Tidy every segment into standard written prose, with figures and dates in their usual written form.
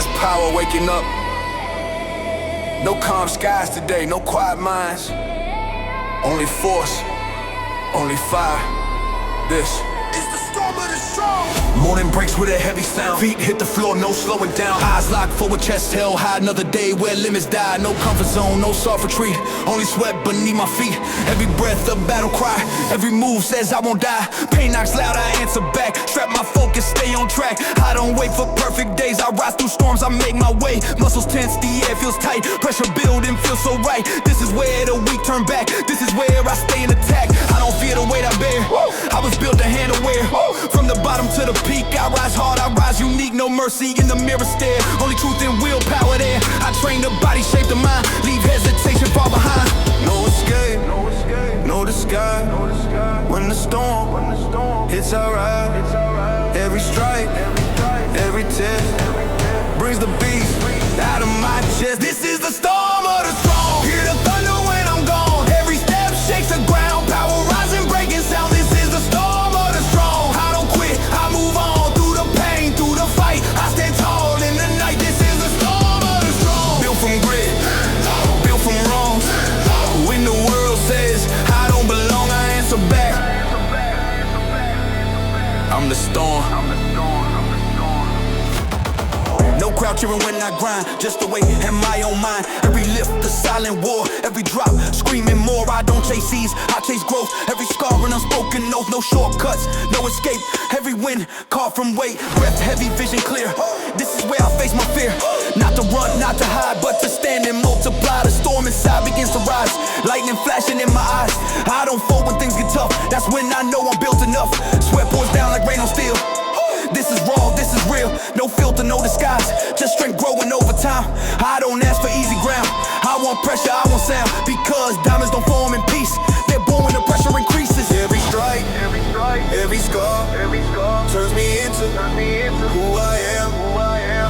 God's power waking up. No calm skies today, no quiet minds. Only force, only fire. This is the storm of the strong. Morning breaks with a heavy sound. Feet hit the floor, no slowing down. Eyes locked forward, chest held high. Another day where limits die. No comfort zone, no soft retreat. Only sweat beneath my feet. Every breath a battle cry. Every move says I won't die. Pain knocks loud, I answer back. Strap my focus, stay on track. I don't wait for perfect days. I rise through storms, I make my way. Muscles tense, the air feels tight. Pressure building feels so right. This is where the weak turn back. This is where I stay in attack. I don't fear the weight I bear. I was built to handle wear. From the bottom to the peak, I rise hard, I rise unique. No mercy in the mirror stare. Only truth and willpower there. I train the body, shape the mind. Leave hesitation far behind. No escape, no disguise. When the storm hits our ride. Every strike, every test brings the beast out of my chest. This is the storm of the strong. Hear the thunder when I'm gone. Every step shakes the ground. Power rising, breaking sound. This is the storm of the strong. I don't quit, I move on. Through the pain, through the fight, I stand tall in the night. This is the storm of the strong. Built from grit, built from wrongs. When the world says I don't belong, I answer back. I'm the storm. No crowd cheering when I grind, just the way in my own mind. Every lift, a silent war. Every drop, screaming more. I don't chase ease, I chase growth. Every scar, an unspoken oath. No shortcuts, no escape. Every win, caught from weight. Breath heavy, vision clear. This is where I face my fear. Not to run, not to hide, but to stand and multiply. The storm inside begins to rise. Lightning flashing in my eyes. I don't fold when things get tough. That's when I know I'm built enough. Sweat pours down like rain on steel. This is raw, this is real. No filter, no disguise. Just strength growing over time. I don't ask for easy ground. I want pressure, I want sound. Because diamonds don't form in peace. They're born when the pressure increases. Every strike, every scar turns me into who I am.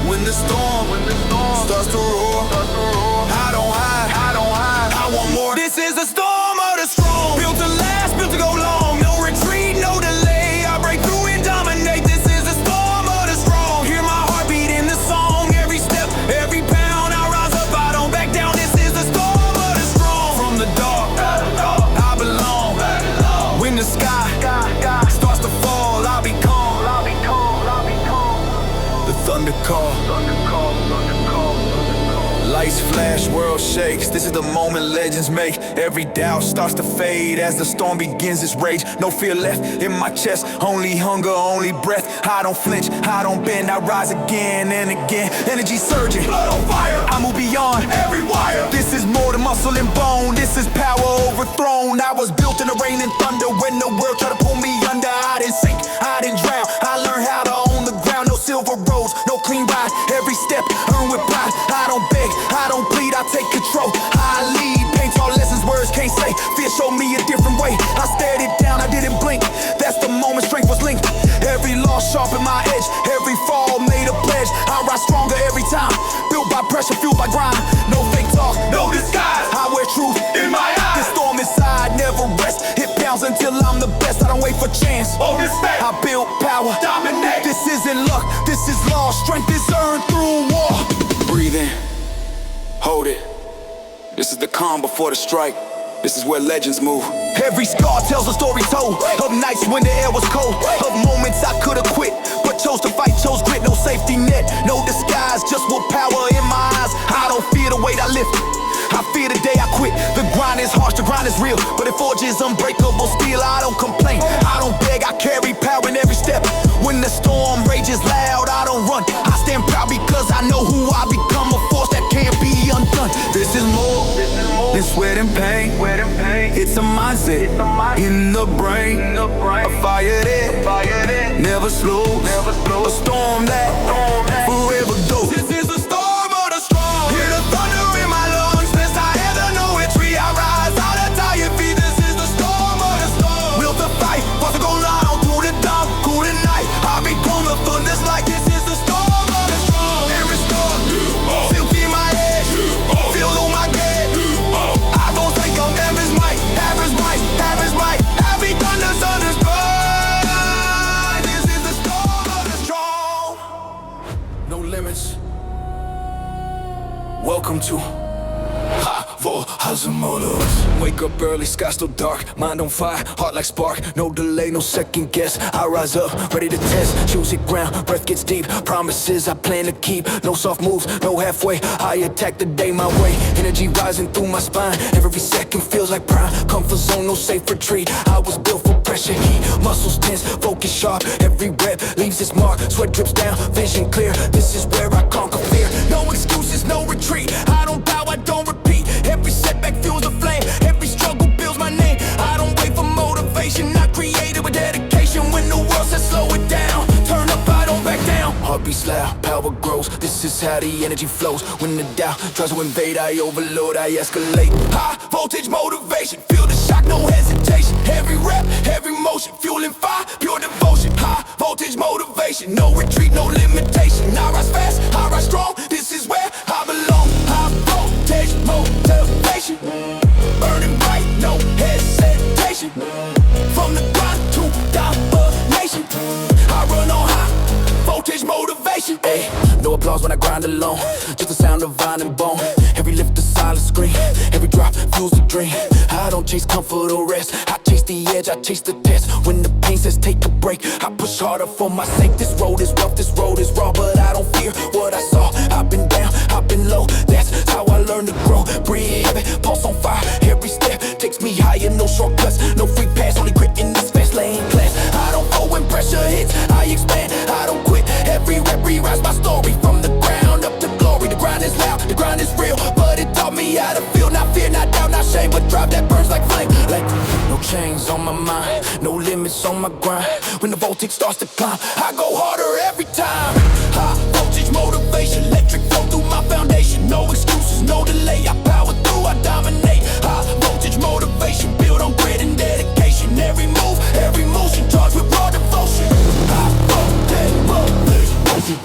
When the storm starts to roar, I don't hide, I want more. This is the storm of the strong. Built to last, built to go long. No retreat, no delay. I break through and dominate. This is the storm of the strong. Hear my heartbeat in the song. Every step, every pound, I rise up, I don't back down. This is the storm of the strong. From the dark, I belong. When the sky starts to fall, I'll be calm. The thunder call. Lights flash, world shakes. This is the moment legends make. Every doubt starts to fade as the storm begins its rage. No fear left in my chest, only hunger, only breath. I don't flinch, I don't bend, I rise again and again. Energy surging, blood on fire, I move beyond every wire. This is more than muscle and bone, this is power overthrown. I was built in the rain and thunder. When the world tried to pull me under, I didn't sink, I didn't drown. I learned how to own the ground. No silver roads, no clean ride. Every step earned with pride. I don't beg, I don't plead, I take control. I lead, paint all lessons words can't say. Fear showed me a different way. I stared it down, I didn't blink. That's the moment strength was linked. Every loss sharpened my edge. Every fall made a pledge. I rise stronger every time. Built by pressure, fueled by grind. No fake talk, no disguise. I wear truth in my eyes. The storm inside never rests. It pounds until I'm the best. I don't wait for chance. Oh, respect. I build power, dominate. This isn't luck, this is law. Strength is earned through war. Breathe in, hold it. This is the calm before the strike. This is where legends move. Every scar tells a story told. Of nights when the air was cold. Of moments I could've quit, but chose to fight, chose grit. No safety net, no disguise. Just willpower in my eyes. I don't fear the weight I lift. I fear the day I quit. The grind is harsh, the grind is real, but it forges unbreakable steel. I don't complain, I don't beg. I carry power in every step. When the storm rages loud, I don't run. I stand proud because I know who I become. A force that can't be undone. This is more than sweat and pain. It's a mindset in the brain. A fire that never slows. A storm that forever goes. This is the storm of the strong. Hear the thunder in my lungs. Best I ever know it. Tree I rise out of tired feet. This is the storm of the storm. Will to fight, force to go loud through the dark, cool the night. I become the thunder's like this is the storm of the strong. Every storm, still feel my edge, feel on my head. I gon' take on average might, average might, average might. Every thunder's under grind. This is the storm of the strong. No limits, Welcome to Wake up early, sky still dark, mind on fire, heart like spark. No delay, no second guess, I rise up, ready to test. Shoes hit ground, breath gets deep, promises I plan to keep. No soft moves, no halfway, I attack the day my way. Energy rising through my spine, every second feels like prime. Comfort zone, no safe retreat, I was built for pressure, heat. Muscles tense, focus sharp, every rep leaves its mark. Sweat drips down, vision clear, this is where I conquer fear. No excuses, no retreat, I don't bow, I don't repeat. Every setback fuels the flame, every struggle builds my name. I don't wait for motivation, I create it with dedication. When the world says slow it down, turn up, I don't back down. Heart beats loud, power grows, this is how the energy flows. When the doubt tries to invade, I overload, I escalate. High voltage motivation, feel the shock, no hesitation. Every rep, every motion, fueling fire, pure devotion. High voltage motivation, no retreat, no limitation. I rise fast, I rise strong, this is where I belong. High voltage motivation, burning bright, no hesitation. From the grind to domination, I run on high voltage motivation. Ay, no applause when I grind alone, just the sound of vine and bone. Every lift a silent scream, every drop fuels the dream. I don't chase comfort or rest, I chase the edge, I chase the test. When the pain says take a break, I push harder for my sake. This road is rough, this road is raw, but I don't fear what I saw. I've been down, I've been low, that's how I learned to grow. Breathe heavy, pulse on fire, every step takes me higher. No shortcuts, no free pass, only grit in this fast lane class. I don't fall when pressure hits, I expand, I don't quit. Every rep rewrites my story, from the ground up to glory. The grind is loud, the grind is real, but it taught me how to feel. Not fear, not doubt, not shame, but drive that burns like flame. Like no chains on my mind, no limits on my grind. When the voltage starts to climb, I go harder every time. High voltage motivation, electric flow through my foundation. No excuses, no delay, I power through, I dominate. High voltage motivation, built on grit and dedication. Every move, every motion, charged with raw devotion. High voltage motivation,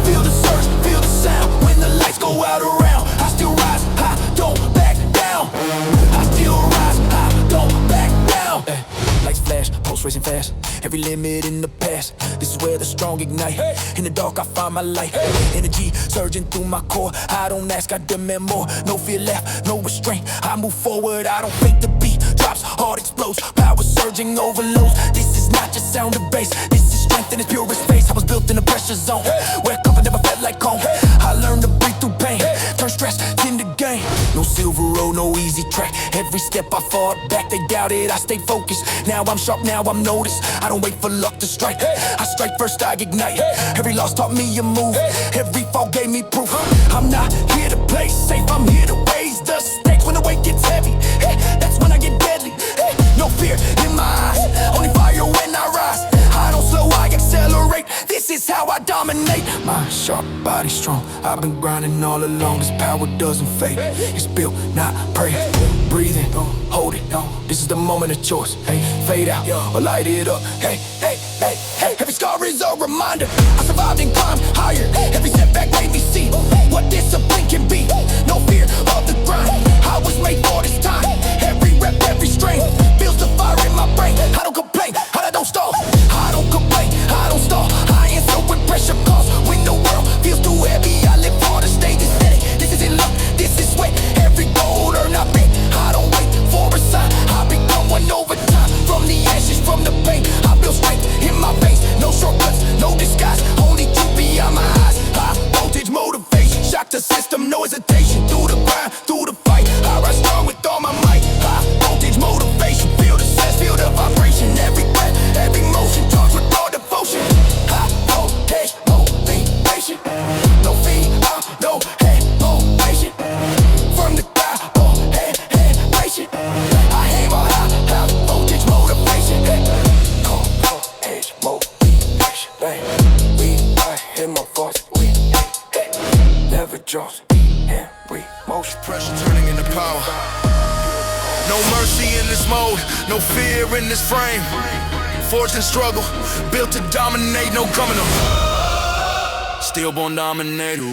feel the surge, feel the sound. When the lights go out around, I still rise, I don't back down. I still rise, I don't back down. Lights flash, pulse racing fast, every limit in the past. This is where the strong ignite, in the dark I find my light. Energy surging through my core, I don't ask, I demand more. No fear left, no restraint, I move forward, I don't fake the beat. Drops, heart explodes, power surging overloads. This is not just sound of bass, this is strength in its purest face. I was built in a pressure zone, where comfort never felt like home. I learned to breathe through pain, turn stress into gain. No silver road, no easy track, every step I fought back. They doubted, I stayed focused, now I'm sharp, now I'm noticed. I don't wait for luck to strike, I strike first, I ignite. Every loss taught me a move, every fall gave me proof. I'm not here to play safe, I'm here to raise the stakes. When the weight gets heavy, that's when I get deadly. No fear in my eyes, only fire when I rise. I don't slow, I accelerate, this is how I dominate. My sharp body strong, I've been grinding all along. This power doesn't fade, it's built, not pray. Breathe in, hold it, this is the moment of choice. Hey, fade out, or light it up. Hey, hey, hey, hey. Every scar is a reminder, I survived and climbed higher. Every setback made me see what discipline can be. No fear of the grind, I was made for this time. Every rep, every strain, builds the fire in my brain. I don't complain, I don't stall, I don't complain, I don't stall. I answer when pressure calls, when the world feels too heavy. I live for the stage steady, this isn't luck, this is sweat. Every goal earned I beat, I don't wait for a sign. I become one over time, from the ashes, from the pain. I build strength in my veins, no shortcuts, no disguise, only truth beyond my eyes. High voltage motivation, shock the system, no hesitation. Through the grind, through the fight, I rise strong with all my might. High voltage motivation, feel the sense, feel the vibration. Every breath, every motion, charged with all devotion. High voltage motivation, no fear, no hesitation. From the ground, hesitation, I aim on high voltage motivation. Voltage motivation, we I hear my voice, we never draws every motion. Pressure turning into power. No mercy in this mode, no fear in this frame. Forged in struggle, built to dominate, no coming up. Stillborn dominator,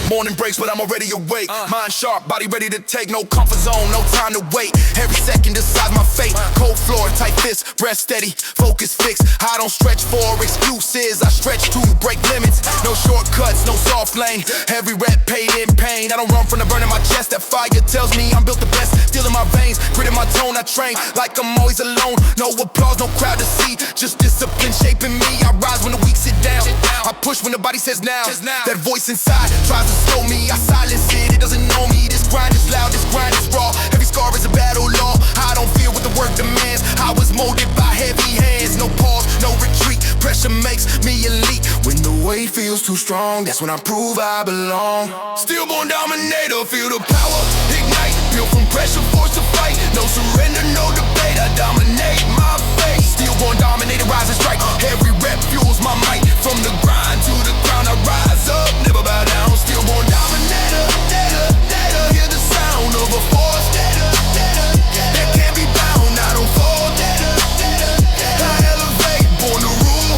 Morning breaks, but I'm already awake. Mind sharp, body ready to take. No comfort zone, no time to wait. Every second decides my fate. Cold floor, tight fist, breath steady, focus fixed. I don't stretch for excuses, I stretch to break limits. No shortcuts, no soft lane. Every rep paid in pain. I don't run from the burn in my chest. That fire tells me I'm built the best. Still in my veins, grit in my tone. I train like I'm always alone. No applause, no crowd to see. Just discipline shaping me. I rise when the weak sit down. I push when the body says now. That voice inside tries to slow me. I silence it, it doesn't know me. This grind is loud, this grind is raw. Every scar is a battle law. I don't fear what the work demands. I was molded by heavy hands. No pause, no retreat. Pressure makes me elite. When the weight feels too strong, that's when I prove I belong. Stillborn dominator, feel the power ignite. Built from pressure, forced to fight. No surrender, no debate. I dominate my fate. Stillborn dominator, rise and strike. Every rep fuels my might. From the grind to the ground, I rise up, never bow down. Stillborn dominator, hear the sound of a force that can't be bound. I don't fall, I elevate, born to rule,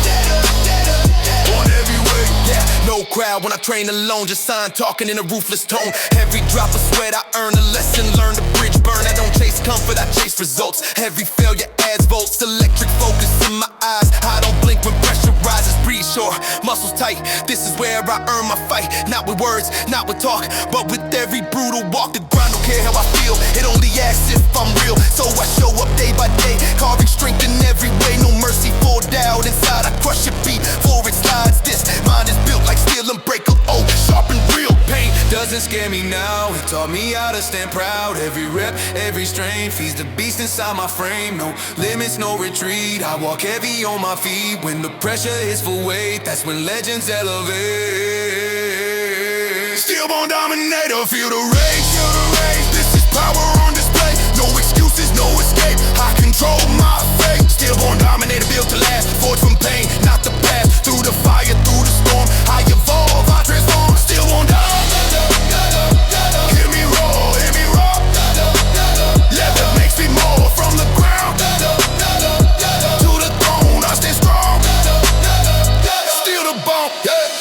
born every way. Yeah, no crowd when I train alone, just sign talking in a ruthless tone. Every drop of sweat I earn a lesson, learn the bridge burn. I don't chase comfort, I chase results. Every failure adds volts, electric focus in my eyes. I don't blink when pressure rises, breathe short, muscles tight. This is where I earn my fight, not with words, not with talk, but with every brutal walk. The grind don't care how I feel, it only asks if I'm real. So I show up day by day, carving strength in every way. No mercy for doubt inside, I crush your beat before it slides. This mind is built like steel unbreakable, oh, sharp and real. Pain doesn't scare me now, it taught me how to stand proud. Every rep, every strain feeds the beast inside my frame. No limits, no retreat, I walk heavy on my feet. When the pressure is full weight, that's when legends elevate. Stillborn dominator, feel the rage. This is power on display. No excuses, no escape. I control my fate. Stillborn dominator, built to last. Forged from pain, not the past. Through the fire, through the storm, I evolve, I transform. Stillborn dominator, hear me roar, hear me roar. Leather makes me more from the ground to the throne. I stand strong. Still the bone.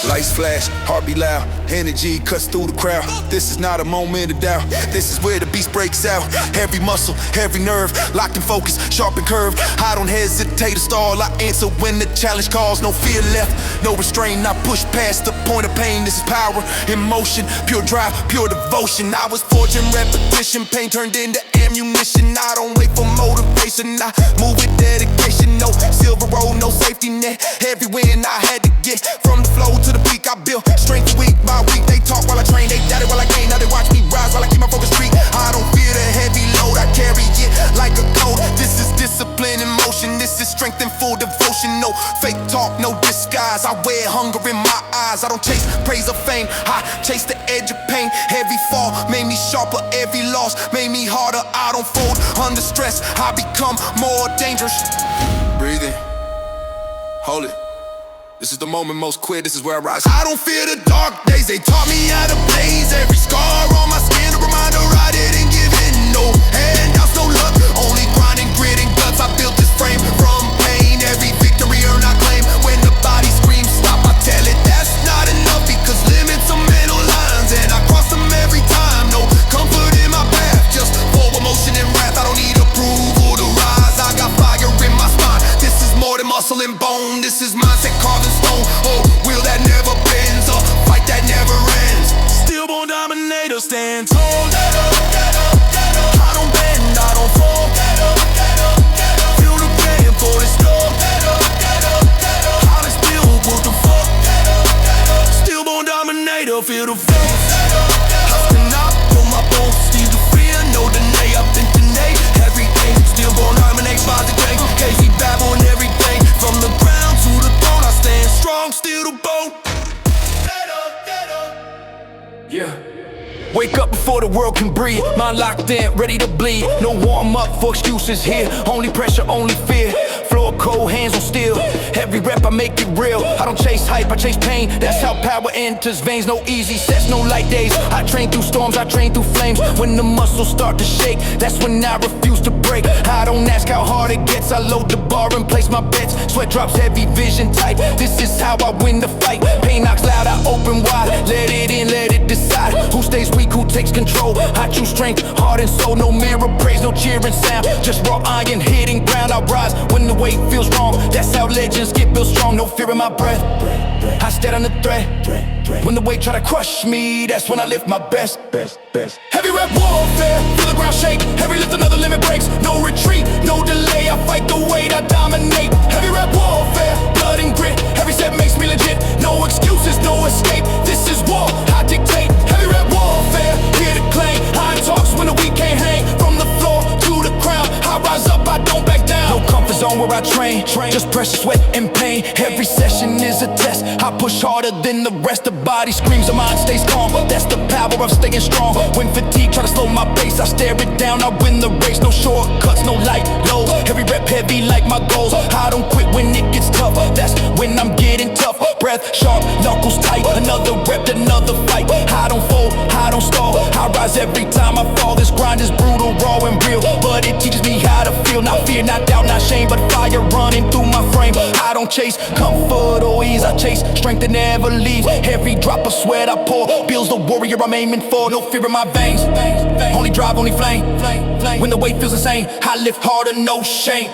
Lights flash, heart be loud, energy cuts through the crowd. This is not a moment of doubt, this is where the beast breaks out. Every muscle, every nerve, locked in focus, sharp and curved. I don't hesitate to stall, I answer when the challenge calls. No fear left, no restraint, I push past the point of pain. This is power in motion, pure drive, pure devotion. I was forged in repetition, pain turned into ammunition. I don't wait for motivation, I move with dedication. No silver road, no safety net. Every win I had to get, from the flow to the peak I built. Strength week by week, they talk while I train, they doubt it while I gain. Now they watch me rise while I keep my focus street. I don't fear the heavy load, I carry it like a code. This is discipline in motion, this is strength in full devotion. No fake talk, no disguise, I wear hunger in my eyes. I don't chase praise or fame, I chase the edge of pain. Every fall made me sharper, every loss made me harder. I don't fold under stress, I become more dangerous. Breathe in, hold it. This is the moment most quit, this is where I rise. I don't fear the dark days, they taught me how to blaze. Every scar on my skin, a reminder I didn't give in. No handouts, no luck, only grind and grit and guts. I built this frame from pain, every victory earned I claim. When the body screams stop, I tell it that's not enough. Because limits are mental lines, and I cross them every time. No comfort in my path, just forward motion and wrath. I don't need approval to rise, I got fire in my spine. This is more than muscle and bone, this is mindset carved in stone. Oh, will that never bends, a fight that never ends. Stillborn dominator, stand tall. I don't bend, I don't fall. Feel the pain for the storm. How they still what the fuck. Stillborn dominator, feel the force. Hustle up on my bones, steal the fear, no delay. Up in today, everything. Stillborn dominate by the game. Casey babble and everything. From the ground to the throne, I stand strong, still the bone. Yeah. Wake up before the world can breathe. Mind locked in, ready to bleed. No warm up for excuses here. Only pressure, only fear. Floor cold, hands on steel. Every rep I make it real. I don't chase hype, I chase pain. That's how power enters veins. No easy sets, no light days. I train through storms, I train through flames. When the muscles start to shake, that's when I refuse to break. break. I don't ask how hard it gets, I load the bar and place my bets. Sweat drops heavy, vision tight, this is how I win the fight. Pain knocks loud, I open wide, let it in, let it decide. Who stays weak, who takes control? I choose strength, heart and soul. No mirror praise, no cheering sound, just raw iron hitting ground. I rise when the weight feels wrong, that's how legends get built strong. No fear in my breath, I stand on the threat. When the weight try to crush me, that's when I lift my best. Heavy rep warfare, feel the ground shake. Every lift another limit breaks. No retreat, no delay, I fight the weight, I dominate. Heavy rep warfare, blood and grit. Every step makes me legit, no excuses, no escape. This is war, I dictate. Heavy rep warfare, here to claim. High talks when the weak can't hang. From the floor to the crown, I rise up, I don't back down. No comfort zone where I train, just pressure, sweat, and pain. Every session is a test, I push harder than the rest. The body screams, the mind stays calm. That's the power of staying strong. When fatigue try to slow my pace, I stare it down, I win the race. No shortcuts, no light lows. Every rep heavy like my goals. I don't quit when it gets tough, that's when I'm getting tough. Breath sharp, knuckles tight, another rep, another fight. I don't fold, I don't stall, I rise every time I fall. This grind is brutal, raw and real, but it teaches me how to feel. Not fear, not doubt, not shame, but fire running through my frame. I don't chase comfort or ease, I chase strength that never leaves. Every drop of sweat I pour builds the warrior I'm aiming for. No fear in my veins, only drive, only flame. When the weight feels insane, I lift harder, no shame.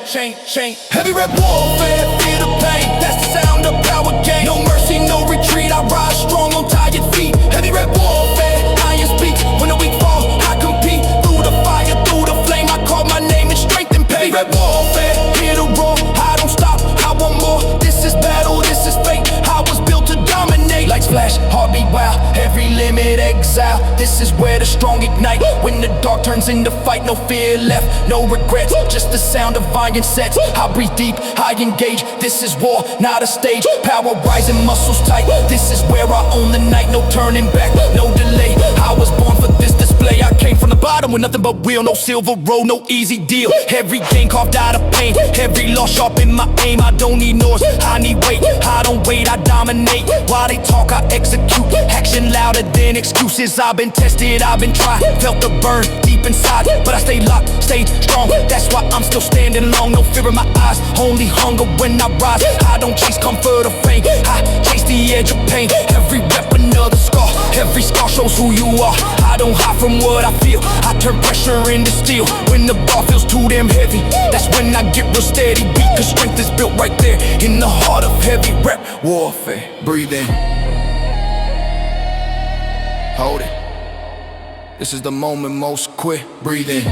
Heavy rep warfare, feel the pain. That's the sound of power gain. No mercy, no retreat, I rise strong on tired feet. Heavy rep warfare, iron speaks. When the weak fall, I compete. Through the fire, through the flame, I call my name in strength and pain. Heavy rep warfare, here to roar, I don't stop, I want more. This is battle, this is fate, I was built to dominate. Lights flash, heartbeat wow, every limit exile. This is where the strong ignite. When the dark turns into fight, no fear left, no regrets, just the sound of iron sets. I breathe deep, I engage, this is war, not a stage. Power rising, muscles tight, this is where I own the night. No turning back, no delay, I was born for this display. I came from the bottom with nothing but will, no silver road, no easy deal. Every gain carved out of pain, every loss sharpen my aim. I don't need noise, I need weight, I don't wait, I dominate. While they talk, I execute, action louder than excuses. I've been tested, I've been tried, felt the burn deep inside, but I stay locked, stayed strong. That's why I'm still standing long. No fear in my eyes, only hunger when I rise. I don't chase comfort or fame, I chase the edge of pain. Every rep another scar, every scar shows who you are. I don't hide from what I feel, I turn pressure into steel. When the bar feels too damn heavy, that's when I get real steady beat. Cause strength is built right there in the heart of heavy rep warfare. Breathe in, hold it. This is the moment most quit. Breathe in.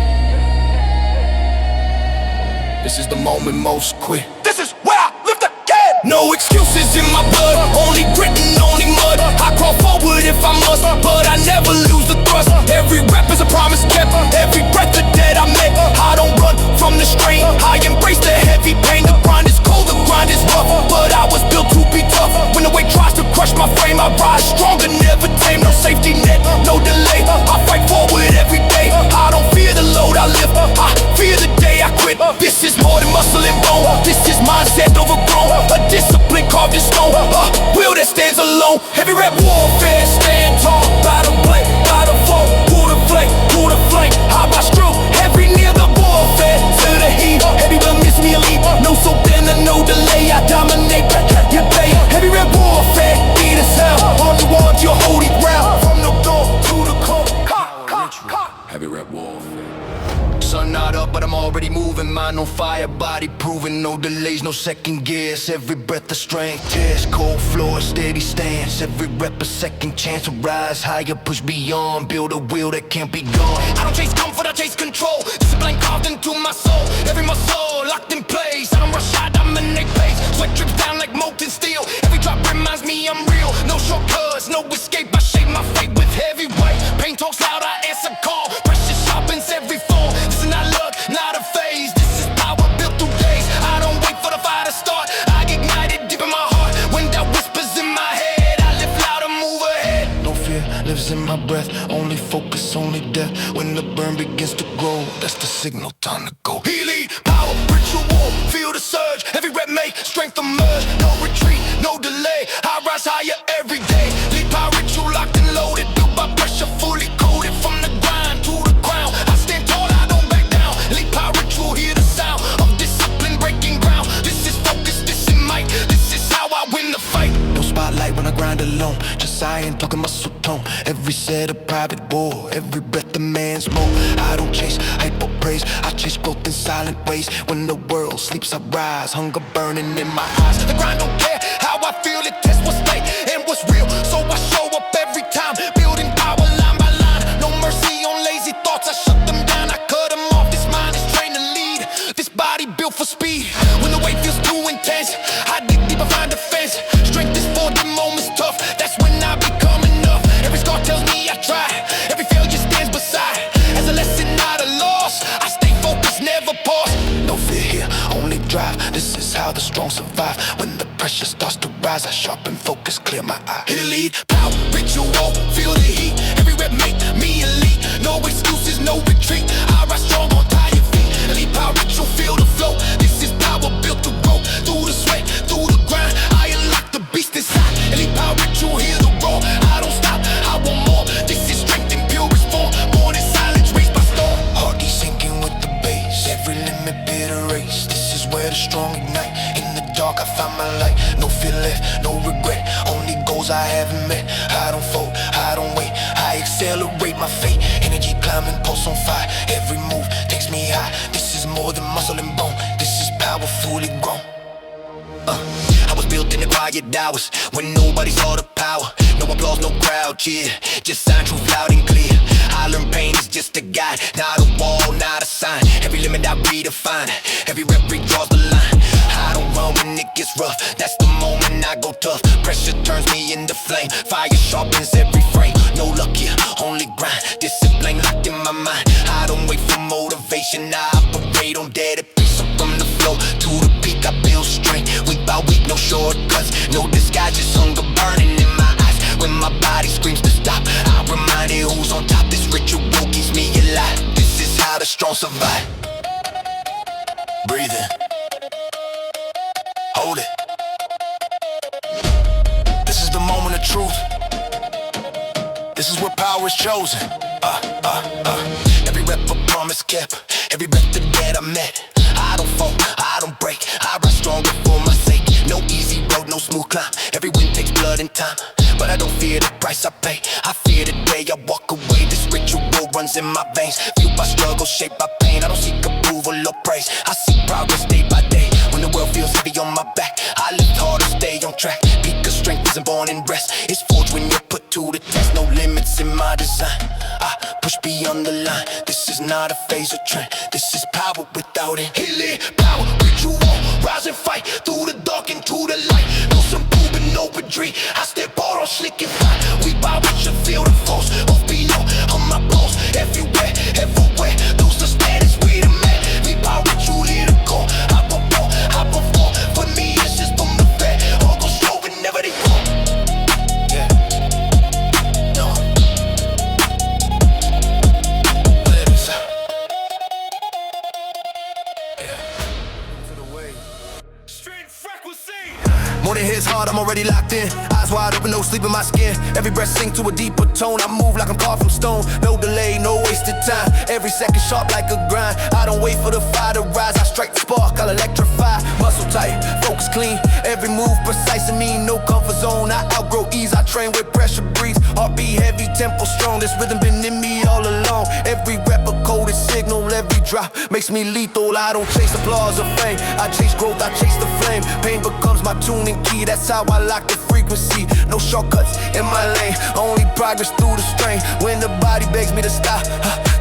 This is the moment most quit. This is where I lift again. No excuses in my blood, only grit and only mud. I crawl forward if I must, but I never lose the thrust. Every rep is a promise kept, every breath a debt I met. I don't run from the strain, I embrace the heavy pain. The grind is cold, the grind is rough, but I was built to be tough. When the weight tries to crush my frame, I rise stronger, never tame. No safety net, no delay, I fight forward every day. I don't fear the load I lift, I fear the day I quit. This is more than muscle and bone, this is mindset overgrown. A discipline carved in stone, a will that stands alone. Heavy rep warfare, stand tall, battle blade, battle fall. Who to flame, who to flame, I rise true. Every near the warfare, to the heat. Heavy will miss me elite, no so then and no delay. I dominate, you pay. Heavy rep warfare, beat as hell. On the wall, your holy ground. From the door to the cold, heavy rep warfare. Sun not up, but I'm already moving. Mind on fire, body proving. No delays, no second guess. Every breath of strength, test. Cold floor, steady stance. Every rep a second chance to rise higher, push beyond. Build a will that can't be gone. I don't chase comfort, I chase control. Discipline carved into my soul. Every muscle locked in place. I don't rush, I dominate pace. Sweat drips down like molten steel. Every drop reminds me I'm real. No shortcuts, no escape. I shape my fate with heavy weight. Pain talks loud, I answer call. Pressure sharpens every fall. This is not luck, not a phase. This is power built through days. I don't wait for the fire to start, I ignite it deep in my heart. When doubt whispers in my head, I lift loud and move ahead. No fear lives in my breath, only focus, only death. When the burn begins to grow, that's the signal, time to go. Healing, power, ritual, feel the surge. Every rep make strength emerge. No retreat, no delay, I rise higher every day. Lead power ritual locked and loaded, built by pressure, fully coated. From the grind to the crown, I stand tall, I don't back down. Lead power ritual grind alone. Just I ain't talking muscle tone. Every set a private war, every breath demands more. I don't chase hype or praise, I chase growth in silent ways. When the world sleeps I rise, hunger burning in my eyes. The grind don't care how I feel, it tests what's fake and what's real. So I show up every time, building power line by line. No mercy on lazy thoughts, I shut them down, I cut them off. This mind is trained to lead, this body built for speed. When the weight feels too intense, I dig deeper, find defense. Strength is for the moments tough, that's when I become enough. Every scar tells me I tried, every failure stands beside as a lesson, not a loss. I stay focused, never pause. No fear here, only drive. This is how the strong survive. When the pressure starts to rise, I sharpen focus, clear my eye. Hit a lead, power, ritual, feel the heat. Every rep make me elite. No excuses, no retreat. I rise strong on tired feet. Elite power, ritual, feel the flow. This is power built to grow. Through the sweat, through the grind, I unlock the beast inside. Elite power, ritual, hear the roar. I don't stop, I want more. This is strength in purest form. Born in silence, raised by storm. Heartbeat sinking with the bass. Every limit bitter race. This is where the strong ignite. In the dark, I find my light. No fear left, no regret. Only goals I haven't met. I don't fold, I don't wait. I accelerate my fate. Energy climbing, pulse on fire. Every move takes me high. This is more than muscle and bone. This is power fully grown. I was built in the quiet hours when nobody saw the power. No applause, no crowd cheer. Just sign truth loud and clear. I learned pain is just a guide, not a wall, not a sign. Every limit I redefine, every rep redraws the line. I don't run when it gets rough, that's the moment I go tough. Pressure turns me into flame, fire sharpens every frame. No luck here, only grind, discipline locked in my mind. I don't wait for motivation, I operate on dead pace. So from the flow to the peak, I build strength. Week by week, no shortcuts, no disguise, just hunger burning in my eyes. When my body screams to stop, I'm reminded who's on top. This ritual keeps me alive. This is how the strong survive. Breathe in, hold it. This is the moment of truth. This is where power is chosen. Every rep a promise kept, every breath the dead I met. I don't fall, I don't break, I rise stronger for my sake. No easy road, no smooth climb. Every win takes blood and time, but I don't fear the price I pay. I fear the day I walk away. This ritual runs in my veins, fueled by struggle, shaped by pain. I don't seek approval or praise, I seek progress day by day. When the world feels heavy on my back, I lift harder, stay on track. Because strength isn't born in rest, it's forged when you're put to the test. No limits in my design, I push beyond the line. This is not a phase or trend, this is power without it. Healing power, ritual, rise and fight. Through the dark into the light, no some proven, no retreat. I step out on slick and fine. We bow, we should feel the force. Off below, on my balls, everywhere, everywhere. Those the standards, we the man. We bow, ritual, here to go. I perform, for me it's just from the fair. All go slow and never they fall. Yeah, no. Let us out. Yeah, to the way. Street frequency. Morning hits hard, I'm already locked in. Eyes wide open, no sleep in my skin. Every breath sink to a deeper tone. I move like I'm carved from stone. No delay, no wasted time. Every second sharp like a grind. I don't wait for the fire to rise. I strike the spark, I'll electrify. Muscle tight, focus clean. Every move precise and mean. No comfort zone, I outgrow ease. I train with pressure breathes. Heartbeat heavy, tempo strong. This rhythm been in me all along. Every rep a coded signal. Every drop makes me lethal. I don't chase applause or fame, I chase growth, I chase the flame. Pain becomes my tuning key. That's how I lock the frequency. No shortcuts in my lane, only progress through the strain. When the body begs me to stop,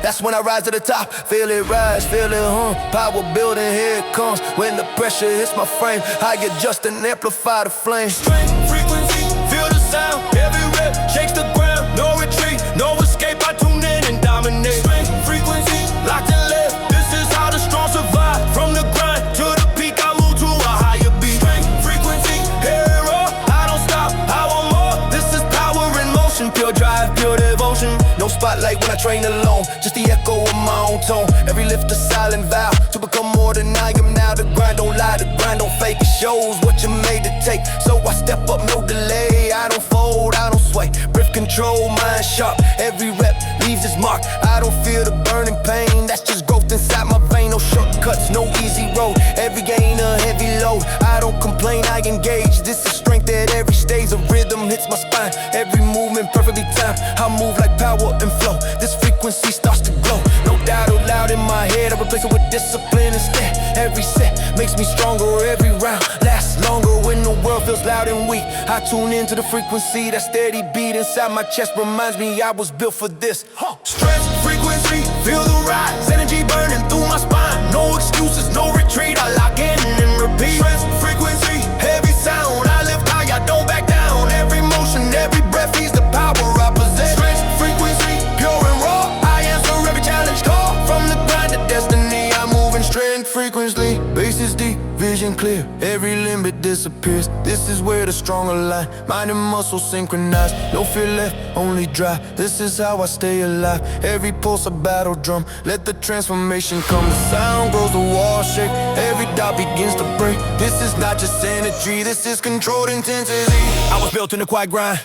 that's when I rise to the top. Feel it rise, feel it hum. Power building, here it comes. When the pressure hits my frame, I adjust and amplify the flame. Strength, frequency, feel the sound. Every rep shakes the ground. No retreat, no escape. I tune in and dominate. Strength, frequency, locked and left. This is how the strong survive. From the grind to the peak, I move to a higher beat. Strength, frequency, hero, I don't stop, I want more. This is power in motion, pure drive, pure devotion. No spotlight when I train alone, just the echo of my own tone. Every lift a silent vow to become more than I am now. The grind don't lie, the grind don't fake. It shows what you're made to take. So I step up, no delay. I don't fold, I don't sway. Breath control, mind sharp. Every rep leaves its mark. I don't feel the burning pain. That's just growth inside my vein. No shortcuts, no easy road. Every gain a heavy load. I don't complain, I engage. This is strength at every stage. A rhythm hits hits my spine. Every movement perfectly timed. I move like power and flow. This frequency starts to glow. No doubt out loud in my head, I replace it with discipline instead. Every set makes me stronger, every round lasts longer. When the world feels loud and weak, I tune into the frequency. That steady beat inside my chest reminds me I was built for this. Strength, frequency, feel the rise. Energy burning through my spine. No excuses, no retreat. I lock in and repeat. Strength, frequency, heavy sound. I lift high, I don't back down. Every motion, every breath feeds the power I possess. Strength, frequency, pure and raw. I answer every challenge call. From the grind to destiny, I'm moving strength, frequency. Base is deep, vision clear. Every limit disappears. This is where the strong align. Mind and muscle synchronized. No fear left, only drive. This is how I stay alive. Every pulse a battle drum. Let the transformation come. The sound grows, the walls shake. Every doubt begins to break. This is not just energy, this is controlled intensity. I was built in the quiet grind,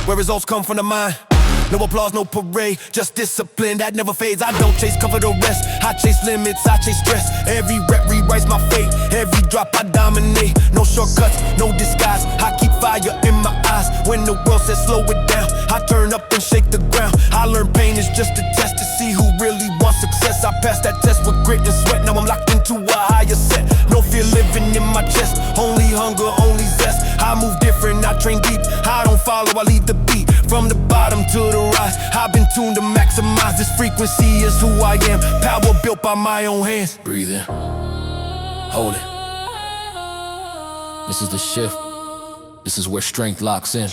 where results come from the mind. No applause, no parade, just discipline that never fades. I don't chase comfort or rest, I chase limits, I chase stress. Every rep rewrites my fate, every drop I dominate. No shortcuts, no disguise, I keep fire in my eyes. When the world says slow it down, I turn up and shake the ground. I learn pain is just a test to see who really wants success. I passed that test with grit and sweat, now I'm locked into a higher set. No fear living in my chest, only hunger, only zest. I move different, I train deep, I don't follow, I lead the beat. From the bottom to the rise, I've been tuned to maximize. This frequency is who I am, power built by my own hands. Breathe in, hold it. This is the shift, this is where strength locks in.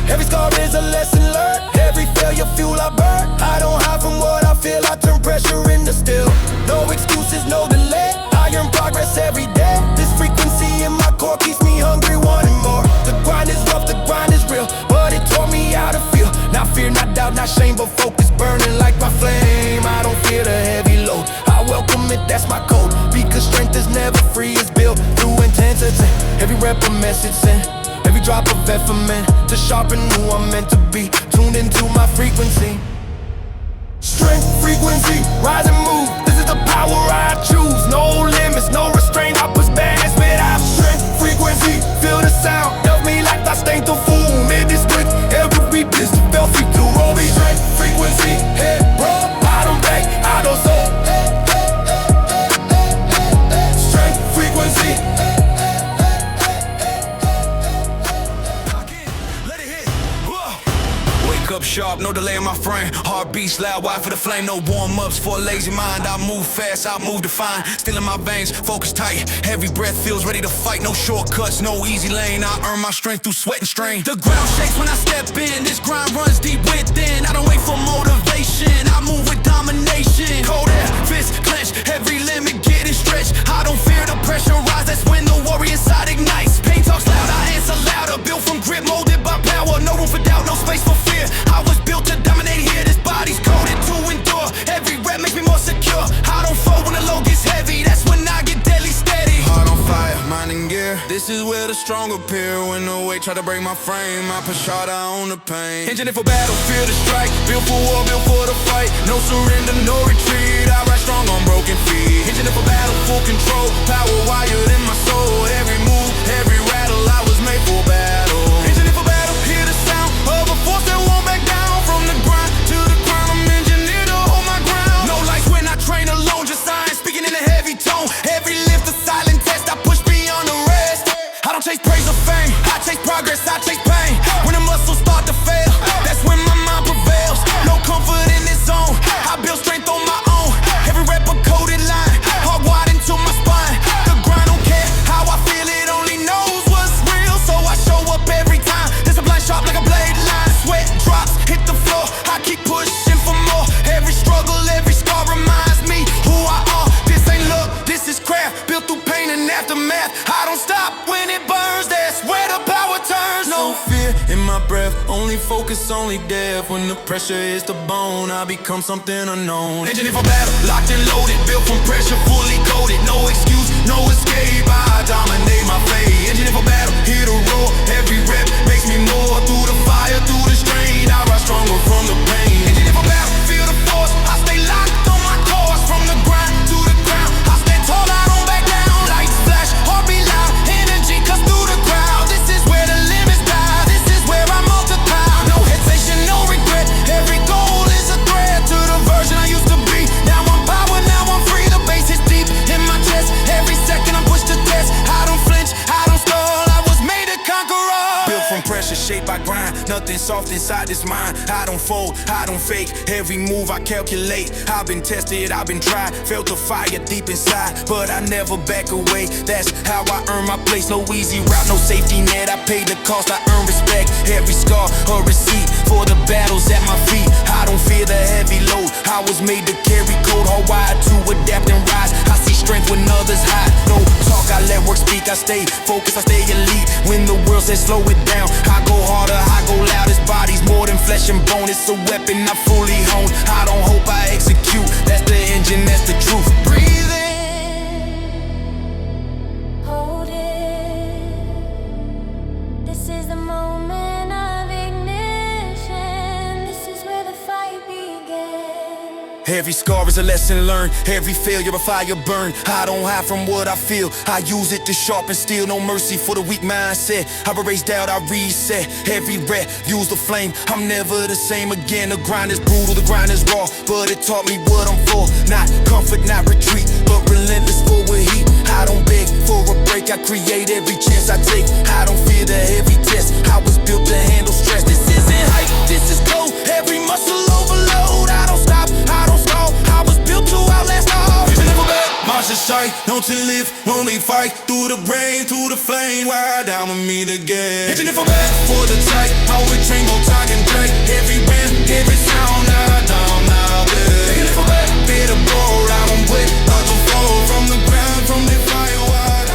Every scar is a lesson learned, every failure fuel I burn. I don't hide from what I feel, I turn pressure into steel. No excuses, no delay, I earn progress every day. This frequency in my core keeps me hungry, wanting more. The grind is rough, the grind is real, but it taught me how to feel. Not fear, not doubt, not shame, but focus burning like my flame. I don't fear the heavy load, I welcome it, that's my code. Because strength is never free, it's built through intensity. Every rep a message sent, every drop of effort meant to sharpen who I'm meant to be. Tuned into my frequency. Strength, frequency, rise and move. This is the power I choose. No limits, no restraint, I push banners without strength, frequency. Feel the sound of me like I stained the fool. Made this quick, every piece felt free to roll me. Strength, frequency, head broad, bottom back, I don't soul. Strength, frequency. Up sharp, no delay in my frame. Heart beats loud, wide for the flame. No warm-ups for a lazy mind. I move fast, I move defined. Still in my veins, focus tight. Every breath feels ready to fight. No shortcuts, no easy lane. I earn my strength through sweat and strain. The ground shakes when I step in. This grind runs deep within. I don't wait for motivation, I move with domination. Cold air, fist clenched, every limit getting stretched. I don't fear the pressure rise, that's when the warrior inside ignites. Pain talks loud, I answer louder. Built from grit, molded by power. No room for doubt, no space for fear. I was built to dominate here, this body's coded to endure. Every rep makes me more secure. I don't fold when the load gets heavy, that's when I get deadly steady. Heart on fire, mind in gear. This is where the strong appear. When the weight try to break my frame, I push harder on the pain. Engineered for battle, fear the strike. Built for war, built for the fight. No surrender, no retreat. I rise strong on broken feet. Engineered for battle, full control. Power wired in my soul. Every move, every rattle, I was made for battle. Engineered for battle, hear the sound of a force that won't back down. From the grind to the crown, I'm engineered to hold my ground. No lights when I train alone, just signs speaking in a heavy tone. Every lift a silent test, I push beyond the rest. I don't chase praise or fame, I chase progress, I chase pain. When the muscles start to fail, that's when my mind prevails. No comfort in this zone, I build strength on my own. Every rep a coded line, hard wide into my spine. The grind don't care how I feel, it only knows what's real. So I show up every time, this a blind sharp like a blade line. Sweat drops, hit the floor, I keep pushing for more. Every struggle, every scar reminds me who I are. This ain't luck, this is craft, built through pain and aftermath. I don't stop when it burns, that's where the power turns. No fear in my breath, only focus, only death. When the pressure is the bone, I become something unknown. Engineered for battle, locked and loaded, built from pressure, fully coated. No excuse, no escape, I dominate my fate. Engineered for battle, hear the roar, every rep makes me more. Through the fire, through the strain, I rise stronger from the pain. Engineered for battle, feel the force, I stay locked on my course. From the grind to the ground, I stand tall, I don't back down. Lights flash, heart beat loud, energy cuts through the crowd. This is where the limits die, this is where I multiply. shaped by grind. Nothing soft inside this mind. I don't fold, I don't fake. Every move I calculate. I've been tested, I've been tried. Felt the fire deep inside, but I never back away. That's how I earn my place. No easy route, no safety net. I paid the cost, I earn respect. Every scar, a receipt for the battles at my feet. I don't fear the heavy load. I was made to carry cold, hardwired to adapt and rise. I see strength when others hide. No talk, I let work speak. I stay focused, I stay elite. When the world says slow it down, I go harder, I go loud. This body's more than flesh and bone. It's a weapon I fully hone. I don't hope I execute. That's the engine, that's the truth. Breathe in, hold it. This is the moment of ignition. This is where the fight begins. Every scar is a lesson learned. Every failure a fire burn. I don't hide from what I feel. I use it to sharpen steel. No mercy for the weak mindset. I erase doubt, I reset. Every rep, use the flame. I'm never the same again. The grind is brutal, the grind is raw, but it taught me what I'm for. Not comfort, not retreat, but relentless forward heat. I don't beg for a break. I create every chance I take. I don't fear the heavy test. I was built to handle stress. This isn't hype, this is go. Every muscle overload. I don't stop, I don't stall. I was built to outlast all. Never back, march the sight, known to live, only fight through the rain, through the flame. Ride down with me to get. Hitting it for back, for the tight, how we train, go talk and play. Every band, every sound, now down, now there. Taking it for back, be the ball, ride on with, not to fall from the ground, from the fire wide.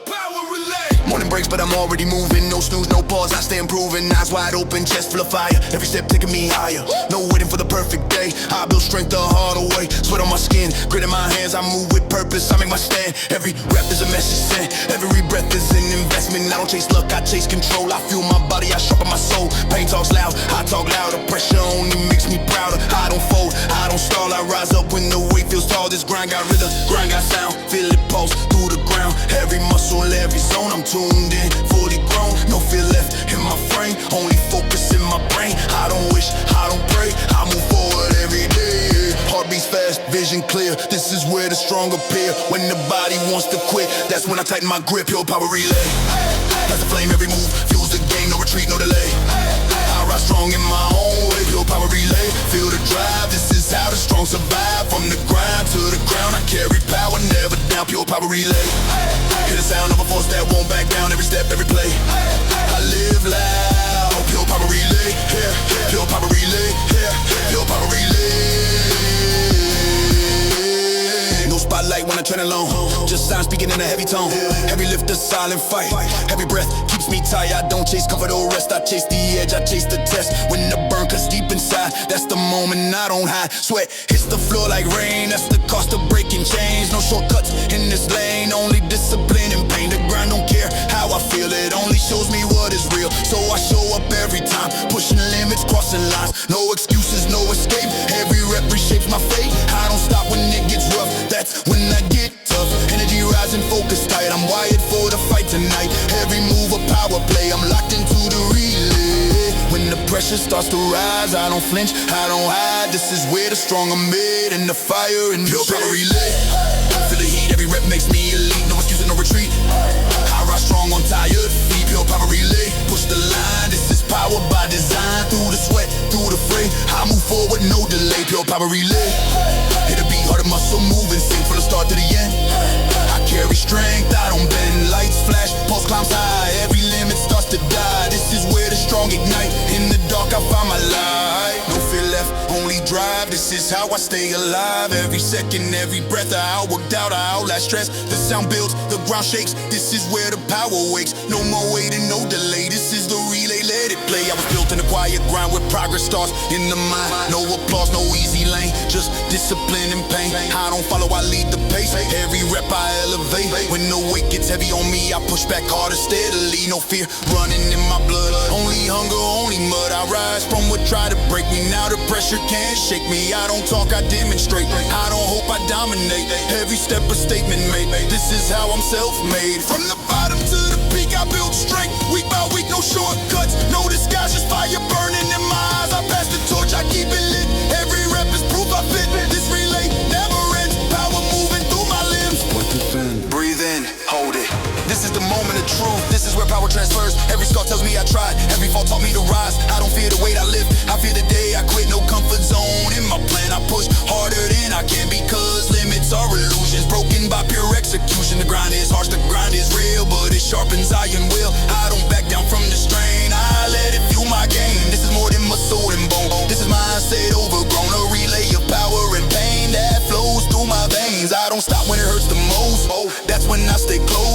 Power relay. Morning breaks, but I'm already moving. No snooze, no pause, I stay improving. Eyes wide open, chest full of fire. Every step taking me higher. No waiting for the perfect day. I build strength the harder way. Sweat on my skin, grit in my hands. I move with purpose, I make my stand. Every rep is a message sent. Every breath is an investment. I don't chase luck, I chase control. I fuel my body, I sharpen my soul. Pain talks loud, I talk louder. Pressure only makes me prouder. I don't fold, I don't stall. I rise up when the weight feels tall. This grind got rhythm, grind got sound. Feel it pulse through the ground. Every muscle, every zone, I'm tuned in, fully grown. No fear left in my frame, only focus in my brain. I don't wish, I don't pray, I move forward every day. Heart beats fast, vision clear. This is where the strong appear. When the body wants to quit, that's when I tighten my grip. Pure power relay. That's the flame, every move fuels the game. No retreat, no delay. I rise strong in my own way. Pure power relay. Feel the drive. This is how the strong survive. From the grind to the ground, I carry power, never down. Pure power relay. Hear the sound of a force that won't back down. Every step, every play. I live loud. Pure power relay. Yeah, pure power relay. Yeah, pure power relay. No spotlight when I tread alone. Just signs speaking in a heavy tone. Every lift a silent fight. Every breath keeps me tight. I don't chase comfort or rest. I chase the edge, I chase the test. When the burn cuts deep inside, that's the moment I don't hide. Sweat hits the floor like rain. That's the cost of breaking chains. No shortcuts in this lane. Only discipline and pain. The grind don't care how I feel. It only shows me what is real. So I show up every time, pushing limits, crossing lines. No excuses, no escape. Every rep reshapes my fate. I don't stop when it gets rough. That's when I get tough. Energy rising, focus tight. I'm wired for the fight tonight. Every move a power play. I'm locked into the relay. When the pressure starts to rise, I don't flinch, I don't hide. This is where the strong are made, in the fire and pure power relay. Feel the heat, every rep makes me elite. No excuse, no retreat. I rise strong on tired feet. Pure power relay. Push the line. This is power by design. Through the sweat, through the fray, I move forward, no delay. Pure power relay. Hit a beat, heart and muscle moving, sing from the start to the end. I carry strength, I don't bend. Lights flash, pulse climbs high. Every limit starts to die. This is where the strong ignite. In the dark, I find my light. No fear left, only drive. This is how I stay alive. Every second, every breath, I outwork doubt, I outlast stress. The sound builds, the ground shakes. This is where the power wakes. No more waiting, no delay. This is the relay, let it play. I was built in a quiet grind where progress starts in the mind. No applause, no easy lane, just discipline and pain. I don't follow, I lead the pace. Every rep I elevate. When the weight gets heavy on me, I push back harder steadily. No fear running in my blood. Only hunger, only mud. I rise from what tried to break me. Now the pressure can't shake me. I don't talk, I demonstrate. I don't hope I dominate. Every step a statement made. This is how I'm self-made. From the bottom to the peak, I build strength. Week by week, no shortcuts, no disguise, just fire burning in my eyes. I pass the torch, I keep it lit. Every rep is proof I fit. This relay never ends. Power moving through my limbs. Breathe in, hold it. This is the moment of truth, this is where power transfers. Every scar tells me I tried, every fall taught me to rise. I don't fear the weight I lift, I fear the day I quit. No comfort zone in my plan, I push harder than I can, because limits are illusions, broken by pure execution. The grind is harsh, the grind is real, but it sharpens iron will. I don't back down from the strain, I let it fuel my game. This is more than muscle and bone, this is mindset overgrown, a relay of power and pain that flows through my veins. I don't stop when it hurts the most, that's when I stay close.